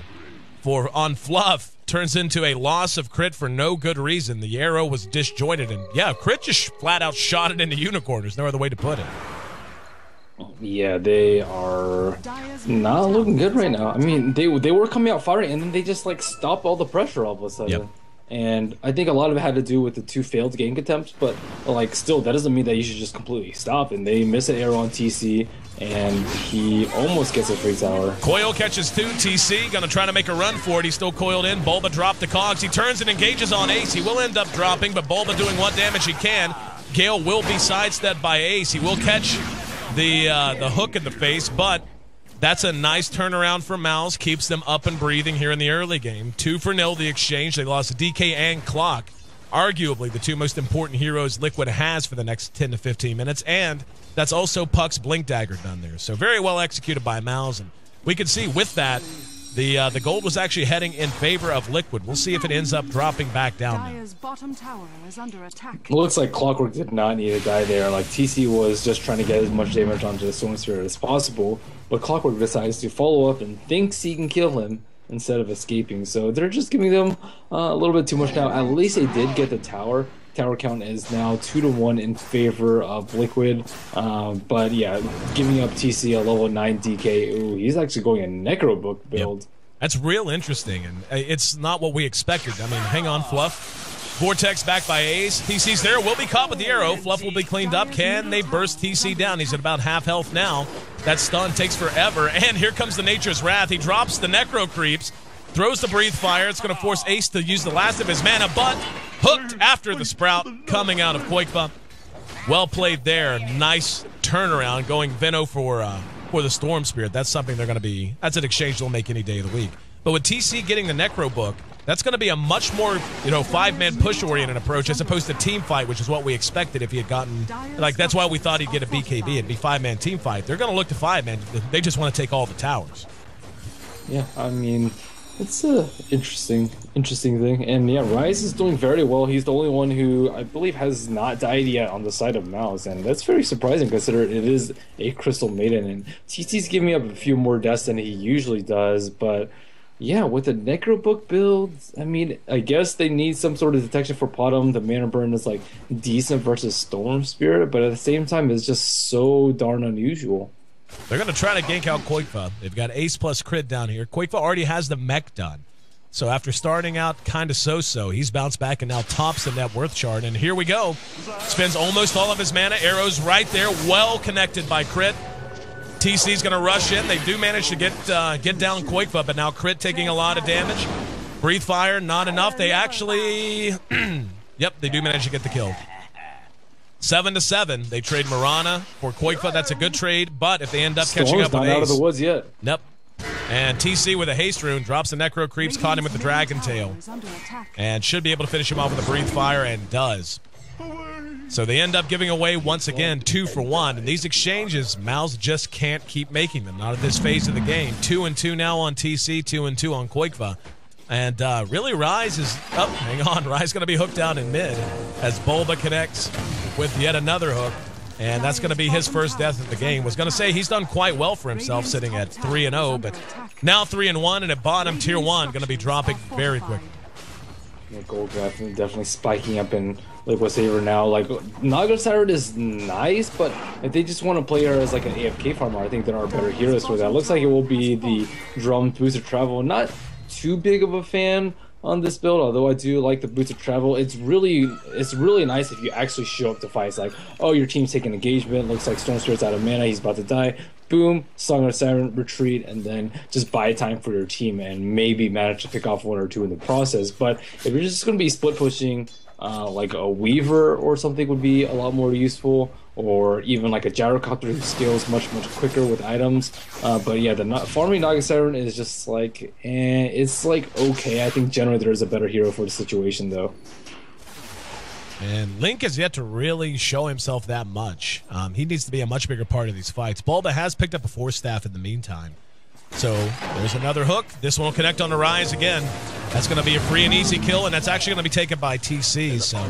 on Fluff turns into a loss of crit for no good reason. The arrow was disjointed, and yeah, crit just flat out shot it into Unicorn. There's no other way to put it. Yeah, they are not looking good right now. I mean, they were coming out firing, and then they just like stopped all the pressure all of a sudden. Yep. And I think a lot of it had to do with the 2 failed gank attempts, but like still, that doesn't mean that you should just completely stop. And they miss an arrow on TC, and he almost gets a free tower. Coil catches 2. TC gonna try to make a run for it. He's still coiled in. Bulba dropped the cogs. He turns and engages on Ace. He will end up dropping, but Bulba doing what damage he can. Gale will be sidestepped by Ace. He will catch the hook in the face, but that's a nice turnaround for Mouse. Keeps them up and breathing here in the early game. 2-0 the exchange. They lost DK and Clock, arguably the 2 most important heroes Liquid has for the next 10 to 15 minutes, and that's also Puck's Blink Dagger done there. So very well executed by Mouse, and we can see with that the gold was actually heading in favor of Liquid. We'll see if it ends up dropping back down now. Bottom tower is under attack. Looks like Clockwork did not need to die there. Like TC was just trying to get as much damage onto the Storm Spirit as possible, but Clockwork decides to follow up and thinks he can kill him instead of escaping. So they're just giving them a little bit too much now. At least they did get the tower. Tower count is now 2-1 in favor of Liquid. But yeah, giving up TC a level 9 DK. Ooh, he's actually going a Necro Book build. Yep. That's real interesting, and it's not what we expected. I mean, hang on, Fluff. Vortex back by Ace. TC's there, will be caught with the arrow. Fluff will be cleaned up. Can they burst TC down? He's at about half health now. That stun takes forever, and here comes the Nature's Wrath. He drops the Necro Creeps, throws the Breathe Fire. It's going to force Ace to use the last of his mana, but hooked after the Sprout coming out of Quakeba. Well played there. Nice turnaround going Veno for the Storm Spirit. That's something they're going to be, that's an exchange they'll make any day of the week. But with TC getting the Necro Book, that's going to be a much more, 5-man push-oriented approach as opposed to team fight, which is what we expected if he had gotten, like, that's why we thought he'd get a BKB. It'd be 5-man team fight. They're going to look to 5-man. They just want to take all the towers. Yeah, I mean, it's a interesting thing. And yeah, Rise is doing very well. He's the only one who I believe has not died yet on the side of Mouse, and that's very surprising considering it is a Crystal Maiden. And TC's giving up a few more deaths than he usually does, but yeah, with the Necro Book build, I mean, I guess they need some sort of detection for bottom. The mana burn is like decent versus Storm Spirit, but at the same time, it's just so darn unusual. They're going to try to gank out Koikva. They've got Ace plus crit down here. Koikva already has the mech done. So after starting out kind of so-so, he's bounced back and now tops the net worth chart. And here we go. Spends almost all of his mana. Arrows right there, well connected by crit. TC's going to rush in. They do manage to get down Koikva, but now crit taking a lot of damage. Breathe Fire, not enough. They actually... yep, they do manage to get the kill. 7-7. They trade Mirana for Koikva. That's a good trade, but if they end up catching up with Ace... not out of the woods yet. Nope. And TC with a haste rune drops the Necro Creeps, caught him with the Dragon Tail, and should be able to finish him off with a Breathe Fire, and does. So they end up giving away, once again, 2 for 1. And these exchanges, Mouse just can't keep making them, not at this phase of the game. 2-2 now on TC, 2-2 on Koikva. And really, Rise is... Oh, hang on. Rise going to be hooked down in mid as Bulba connects with yet another hook. And that's going to be his first death of the game. Was going to say he's done quite well for himself sitting at 3-0, but now 3-1, and at bottom, tier 1, going to be dropping very quick. Yeah, gold definitely spiking up in Liquid Saber now. Like, Naga Siren is nice, but if they just want to play her as like an AFK farmer, I think there are better heroes for that. Looks like it will be the Drum Booster Travel. Not too big of a fan on this build, although I do like the Boots of Travel. It's really nice if you actually show up to fights. Like, oh, your team's taking engagement, looks like Storm Spirit's out of mana, he's about to die. Boom, Song of Siren, retreat, and then just buy time for your team and maybe manage to pick off 1 or 2 in the process. But if you're just going to be split pushing, like a Weaver or something would be a lot more useful, or even like a Gyrocopter who scales much quicker with items. But yeah, the farming Naga Siren is just like, it's like okay. I think generally there is a better hero for the situation though. And Link has yet to really show himself that much. He needs to be a much bigger part of these fights. Bulba has picked up a Force Staff in the meantime. So there's another hook. This one will connect on the Rise again. That's going to be a free and easy kill, and that's actually going to be taken by TC. So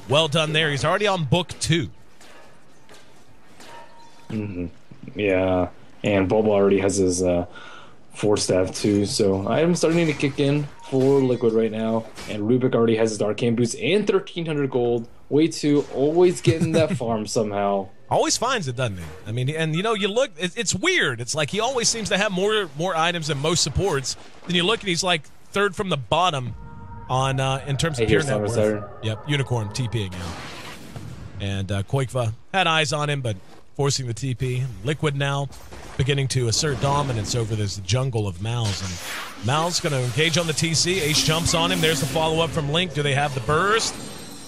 well done there. He's already on book 2. Yeah, and Bulba already has his Force Staff too. So I'm starting to kick in for Liquid right now. And Rubik already has his Arcane Boots and 1,300 gold. Way too always getting that farm somehow. Always finds it, doesn't he? I mean, and you know, you look, it's weird. It's like he always seems to have more items than most supports. Then you look and he's like third from the bottom on in terms of pure net worth. Yep, Unicorn TPing out. And Koikva had eyes on him, but forcing the TP. Liquid now beginning to assert dominance over this jungle of Mouse. And Mouse going to engage on the TC. Ace jumps on him. There's the follow-up from Link. Do they have the burst?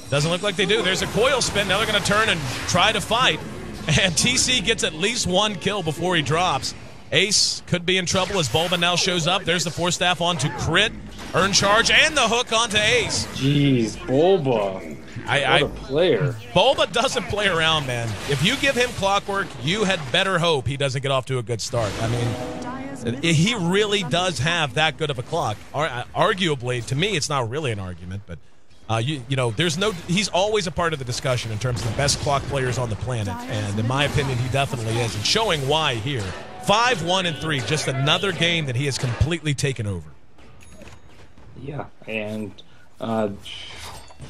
Doesn't look like they do. There's a coil spin. Now they're going to turn and try to fight. And TC gets at least one kill before he drops. Ace could be in trouble as Bulba now shows up. There's the Force Staff onto Crit. Earn charge and the hook onto Ace. Jeez, Bulba. What a player. Bulba doesn't play around, man. If you give him clockwork, you had better hope he doesn't get off to a good start. I mean, he really does have that good of a clock. Arguably, to me, it's not really an argument, but you know, he's always a part of the discussion in terms of the best clock players on the planet, and in my opinion, he definitely is, and showing why here. 5-1-3, just another game that he has completely taken over. Yeah, and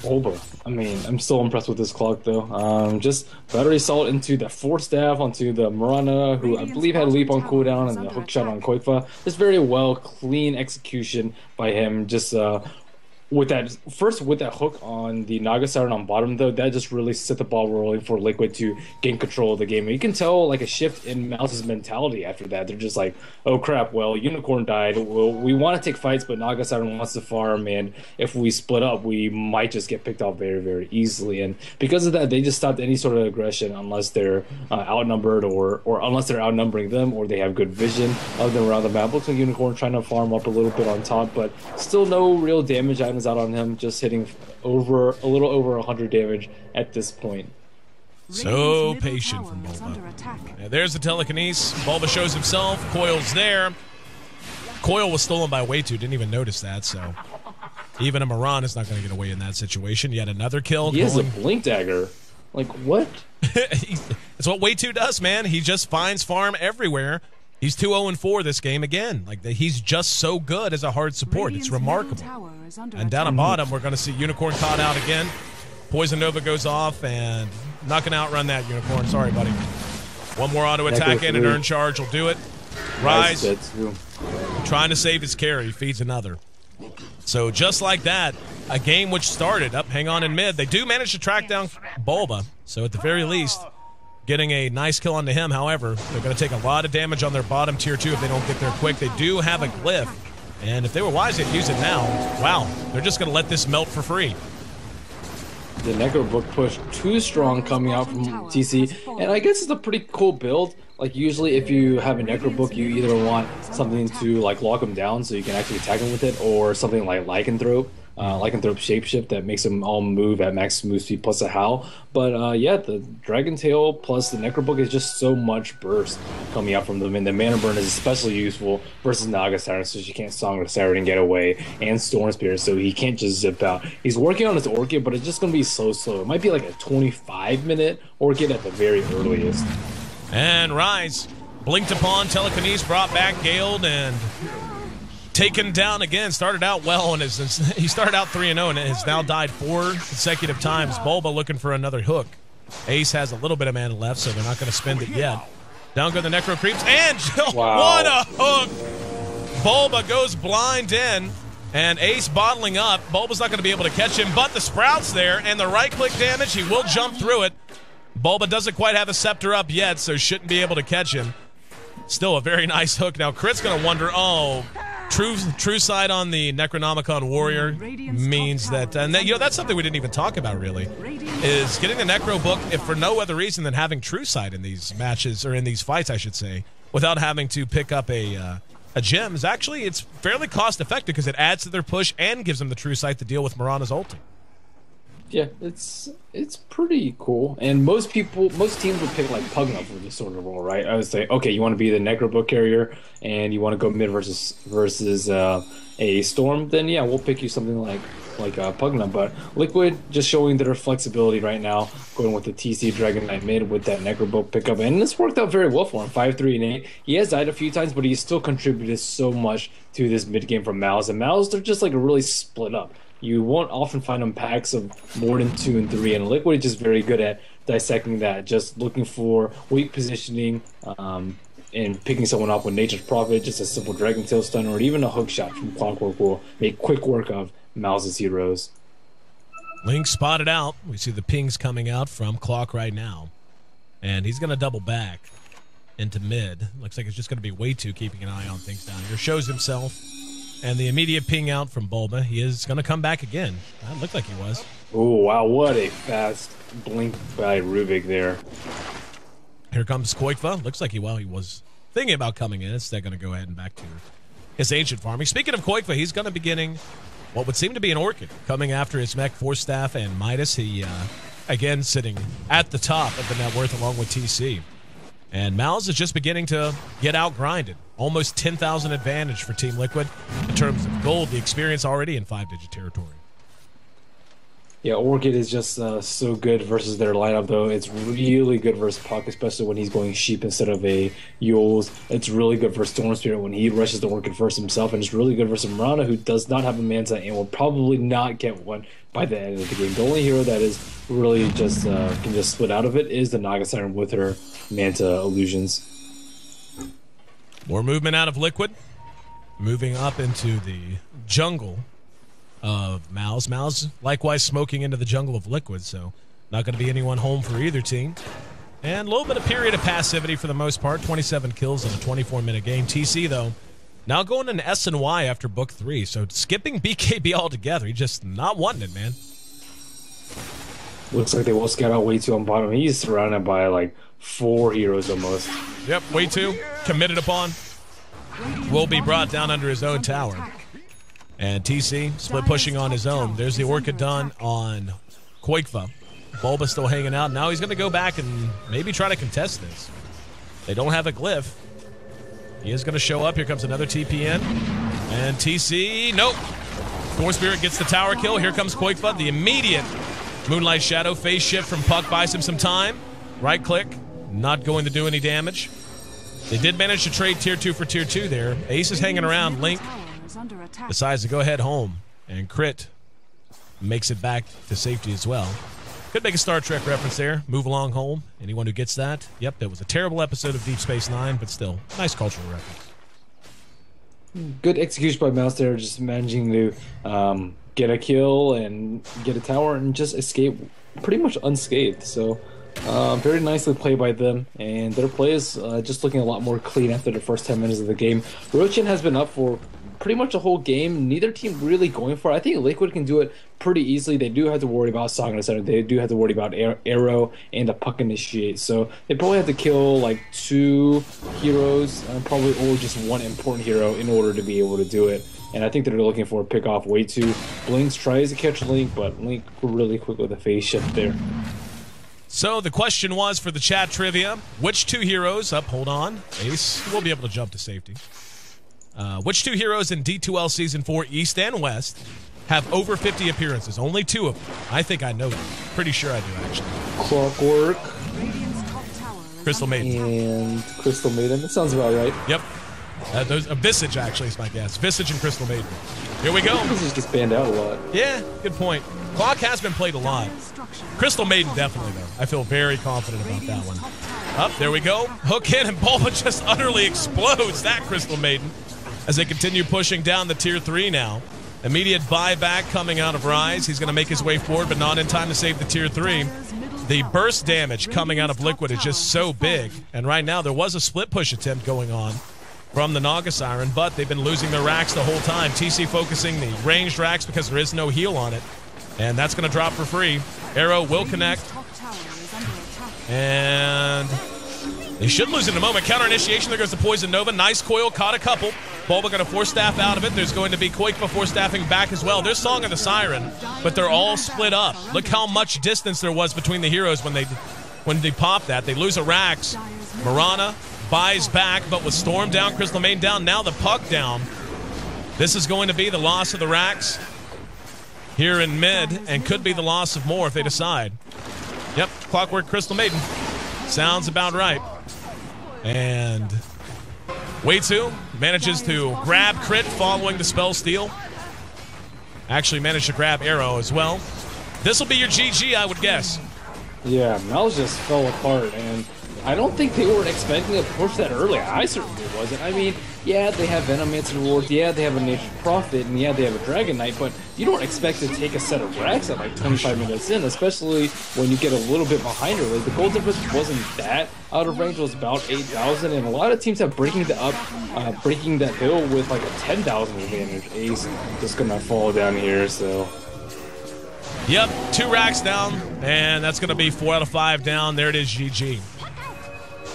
Bulba. I mean, I'm still impressed with this clock, though. Just battery assault into the Force Staff onto the Mirana, who I believe had leap on cooldown, and the hook shot on Koikva. Just very well, clean execution by him. Just with that hook on the Naga Siren on bottom, though, that just really set the ball rolling for Liquid to gain control of the game. And you can tell like a shift in Mouse's mentality after that. They're just like, oh crap, well, Unicorn died. Well, we want to take fights, but Naga Siren wants to farm, and if we split up, we might just get picked off very, very easily. And because of that, they just stopped any sort of aggression unless they're outnumbered or unless they're outnumbering them or they have good vision of them around the map. Looks like Unicorn trying to farm up a little bit on top, but still no real damage items out on him, just hitting a little over 100 damage at this point. So patient from Bulba. Yeah, there's the telekinesis. Bulba shows himself. Coil's there. Coil was stolen by Way2. Didn't even notice that, so even a Moran is not going to get away in that situation. Yet another kill. He has a blink dagger. Like, what? That's what Way2 does, man. He just finds farm everywhere. He's 2-0-4 this game again. Like, he's just so good as a hard support. It's remarkable. And down at bottom, we're going to see Unicorn caught out again. Poison Nova goes off, and not going to outrun that, Unicorn. Sorry, buddy. One more auto attack in, and Earn Charge will do it. Rise. Trying to save his carry. Feeds another. So just like that, a game which started up, hang on in mid. They do manage to track down Bulba. So at the very least, getting a nice kill onto him. However, they're going to take a lot of damage on their bottom tier 2 if they don't get there quick. They do have a glyph, and if they were wise, they'd use it now. Wow, they're just going to let this melt for free. The Necro Book push too strong coming out from TC, and I guess it's a pretty cool build. Like, usually if you have a Necro Book, you either want something to like lock him down so you can actually attack him with it, or something like Lycanthrope. Lycanthrope Shapeshift that makes them all move at max move speed plus a howl. But yeah, the Dragon Tail plus the Necrobook is just so much burst coming out from them, and the Mana Burn is especially useful versus Naga Siren, so she can't Song of Siren and get away, and Storm Spear, so he can't just zip out. He's working on his Orchid, but it's just going to be so slow. It might be like a 25-minute Orchid at the very earliest. And Rise, blinked upon, telekinesis brought back, Galed, and taken down again. Started out well, and he started out 3-0 and has now died 4 consecutive times. Bulba looking for another hook. Ace has a little bit of mana left, so they're not going to spend it yet. Down go the Necro Creeps, and what a hook! Bulba goes blind in, and Ace bottling up. Bulba's not going to be able to catch him, but the Sprout's there, and the right-click damage, he will jump through it. Bulba doesn't quite have a Scepter up yet, so shouldn't be able to catch him. Still a very nice hook. Now Crit's going to wonder, True Sight on the Necronomicon Warrior means that, and you know, that's something we didn't even talk about really, is getting the Necro Book, if for no other reason than having True Sight in these matches, or in these fights, I should say, without having to pick up a gem, is actually, it's fairly cost effective because it adds to their push and gives them the True Sight to deal with Mirana's ulti. Yeah, it's pretty cool. And most teams would pick like Pugna for this sort of role, right? I would say, okay, you want to be the Necrobook carrier and you want to go mid versus a Storm, then yeah, we'll pick you something like Pugna. But Liquid just showing their flexibility right now, going with the TC Dragon Knight mid with that Necrobook pickup, and this worked out very well for him. 5-3 and 8. He has died a few times, but he still contributed so much to this mid game from Mouse. And Mouse, they're just like really split up. You won't often find them packs of more than 2 and 3, and Liquid is just very good at dissecting that, just looking for weak positioning, and picking someone up with Nature's Prophet, just a simple Dragon Tail stun, or even a hook shot from Clockwork will make quick work of Mouse's heroes. Link spotted out. We see the pings coming out from Clock right now, and he's going to double back into mid. Looks like it's just going to be way too keeping an eye on things down here. Shows himself. And the immediate ping out from Bulba. He is going to come back again. That looked like he was. Oh, wow. What a fast blink by Rubik there. Here comes Koikva. Looks like he was thinking about coming in. Instead, going to go ahead and back to his ancient farming. Speaking of Koikva, he's going to be getting what would seem to be an Orchid coming after his mech, Force Staff, and Midas. He, again, sitting at the top of the net worth along with TC. And Mouse is just beginning to get out-grinded. Almost 10,000 advantage for Team Liquid in terms of gold, the experience already in 5-digit territory. Yeah, Orchid is just so good versus their lineup, though. It's really good versus Puck, especially when he's going Sheep instead of a Yules. It's really good for Storm Spirit when he rushes the Orchid first himself, and it's really good versus Mirana, who does not have a Manta and will probably not get one by the end of the game. The only hero that is really just can just split out of it is the Naga Siren with her Manta illusions. More movement out of Liquid. Moving up into the jungle of Mouse. Mouse likewise smoking into the jungle of Liquid, so not going to be anyone home for either team. And a little bit of period of passivity for the most part. 27 kills in a 24-minute game. TC, though, now going into S and Y after Book 3, so skipping BKB altogether. He's just not wanting it, man. Looks like they will scout out way too on bottom. He's surrounded by like 4 heroes almost. Yep, way too. Committed upon. Will be brought down under his own tower. And TC split pushing on his own. There's the Orchid done on Koikva. Bulba still hanging out. Now he's going to go back and maybe try to contest this. They don't have a glyph. He is going to show up. Here comes another TPN. And TC, nope. Thor Spirit gets the tower kill. Here comes Koikva. The immediate Moonlight Shadow face shift from Puck buys him some time. Right click. Not going to do any damage. They did manage to trade tier 2 for tier 2 there. Ace is hanging around. Link decides to go head home. And Crit makes it back to safety as well. Could make a Star Trek reference there. Move along home. Anyone who gets that? Yep, that was a terrible episode of Deep Space Nine, but still, nice cultural reference. Good execution by Mouse there, just managing to get a kill and get a tower and just escape pretty much unscathed. So very nicely played by them, and their play is just looking a lot more clean after the first 10 minutes of the game. Rochin has been up for pretty much the whole game. Neither team really going for it. I think Liquid can do it pretty easily. They do have to worry about Song in the center. They do have to worry about Arrow and the Puck Initiate. So they probably have to kill like 2 heroes, probably or just 1 important hero in order to be able to do it. And I think they're looking for a pick off way too. Blinks tries to catch Link, but Link really quick with a phase shift there. So the question was for the chat trivia, which 2 heroes, hold on, Ace will be able to jump to safety. Which 2 heroes in D2L Season 4 East and West have over 50 appearances? Only 2 of them. I think I know them. Pretty sure I do, actually. Clockwork. Crystal Maiden. And Crystal Maiden. That sounds about right. Yep. Visage, actually, is my guess. Visage and Crystal Maiden. Here we go. Visage gets banned out a lot. Yeah, good point. Clock has been played a lot. Crystal Maiden, definitely, though. I feel very confident about that one. Up, there we go. Hook in, and Bulba just utterly explodes that Crystal Maiden as they continue pushing down the tier 3 now. Immediate buyback coming out of Rise. He's going to make his way forward, but not in time to save the tier 3. The burst damage coming out of Liquid is just so big. And right now, there was a split push attempt going on from the Naga Siren, but they've been losing their racks the whole time. TC focusing the ranged racks because there is no heal on it. And that's going to drop for free. Arrow will connect. And They should lose in a moment. Counter initiation. There goes the Poison Nova. Nice coil. Caught a couple. Bulba going to force staff out of it. There's going to be Quake before staffing back as well. There's Song of the Siren, but they're all split up. Look how much distance there was between the heroes when they pop that. They lose a Rax. Mirana buys back, but with Storm down, Crystal Maiden down, now the Puck down. This is going to be the loss of the Rax here in mid, and could be the loss of more if they decide. Yep, Clockwork Crystal Maiden. Sounds about right. And Wei2 manages to grab crit following the spell steal. Actually managed to grab arrow as well. This will be your GG, I would guess. Yeah, Mouse just fell apart, and I don't think they were expecting to push that early. I certainly wasn't. I mean, yeah, they have Venomancer rewards, yeah, they have a Nature's Prophet, and yeah, they have a Dragon Knight, but you don't expect to take a set of Rax at like 25 minutes in, especially when you get a little bit behind her. Like, the gold difference wasn't that out of range, it was about 8,000, and a lot of teams have breaking that hill with like a 10,000 advantage. Ace just gonna fall down here, so... Yep, 2 Rax down, and that's going to be 4 out of 5 down. There it is, GG.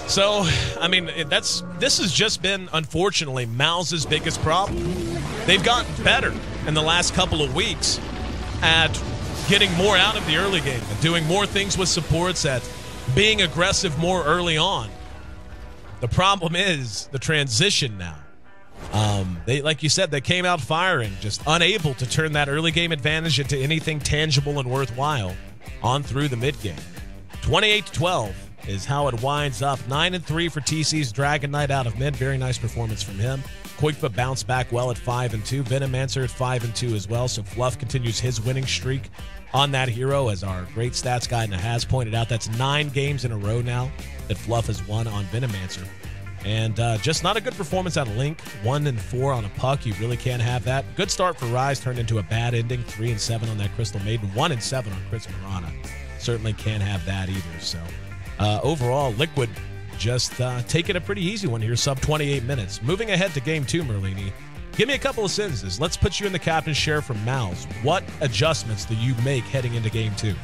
So, I mean, this has just been, unfortunately, Mouse's biggest problem. They've gotten better in the last couple of weeks at getting more out of the early game, at doing more things with supports, at being aggressive more early on. The problem is the transition now. They, like you said, they came out firing, just unable to turn that early game advantage into anything tangible and worthwhile on through the mid game. 28-12 is how it winds up. 9-3 for TC's Dragon Knight out of mid. Very nice performance from him. Quickfoot bounced back well at 5-2. Venomancer at 5-2 as well. So Fluff continues his winning streak on that hero, as our great stats guy has pointed out. That's 9 games in a row now that Fluff has won on Venomancer. And just not a good performance out of Link. 1-4 on a Puck. You really can't have that. Good start for Rise, turned into a bad ending. 3-7 on that Crystal Maiden. 1-7 on Chris Mirana. Certainly can't have that either. So overall, Liquid just taking a pretty easy one here, sub 28 minutes. Moving ahead to game 2, Merlini. Give me a couple of sentences. Let's put you in the captain's chair from Mouse. What adjustments do you make heading into game 2?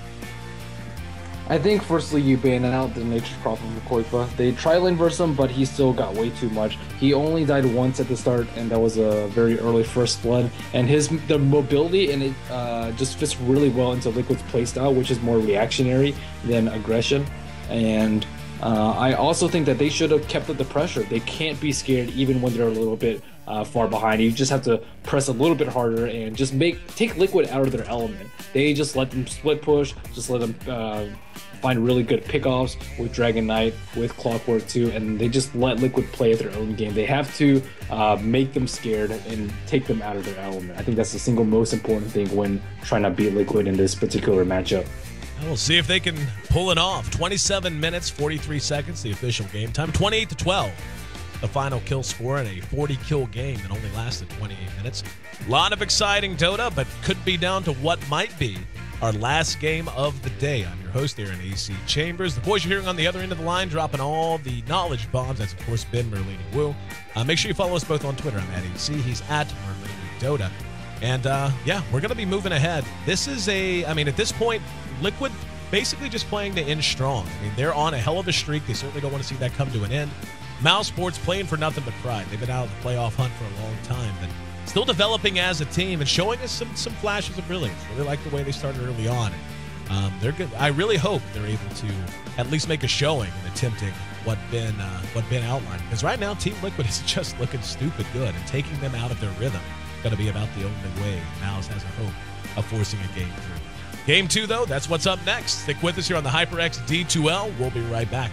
I think firstly you ban out the Nature's Prophet from Koifa. They tri-lane versus him, but he still got way too much. He only died once at the start, and that was a very early first blood. And the mobility and it just fits really well into Liquid's playstyle, which is more reactionary than aggression. And I also think that they should have kept up the pressure. They can't be scared even when they're a little bit far behind. You just have to press a little bit harder and just take Liquid out of their element. They just let them split push, just let them find really good pickoffs with Dragon Knight, with Clockwork too, and they just let Liquid play at their own game. They have to make them scared and take them out of their element. I think that's the single most important thing when trying to beat Liquid in this particular matchup. We'll see if they can pull it off. 27 minutes, 43 seconds, the official game time. 28-12, the final kill score in a 40-kill game that only lasted 28 minutes. A lot of exciting Dota, but could be down to what might be our last game of the day. I'm your host here in AC Chambers. The boys you're hearing on the other end of the line dropping all the knowledge bombs. That's, of course, Ben Merlini Wu. Make sure you follow us both on Twitter. I'm at AC. He's at Merlini Dota. And, yeah, we're going to be moving ahead. This is at this point, Liquid basically just playing to end strong. I mean, they're on a hell of a streak. They certainly don't want to see that come to an end. Mousesports playing for nothing but pride. They've been out of the playoff hunt for a long time, but still developing as a team and showing us some flashes of brilliance. Really like the way they started early on. They're good. I really hope they're able to at least make a showing in attempting what Ben outlined. Because right now, Team Liquid is just looking stupid good, and taking them out of their rhythm going to be about the only way Mouse has a hope of forcing a game through. Game 2, though, that's what's up next. Stick with us here on the HyperX D2L. We'll be right back.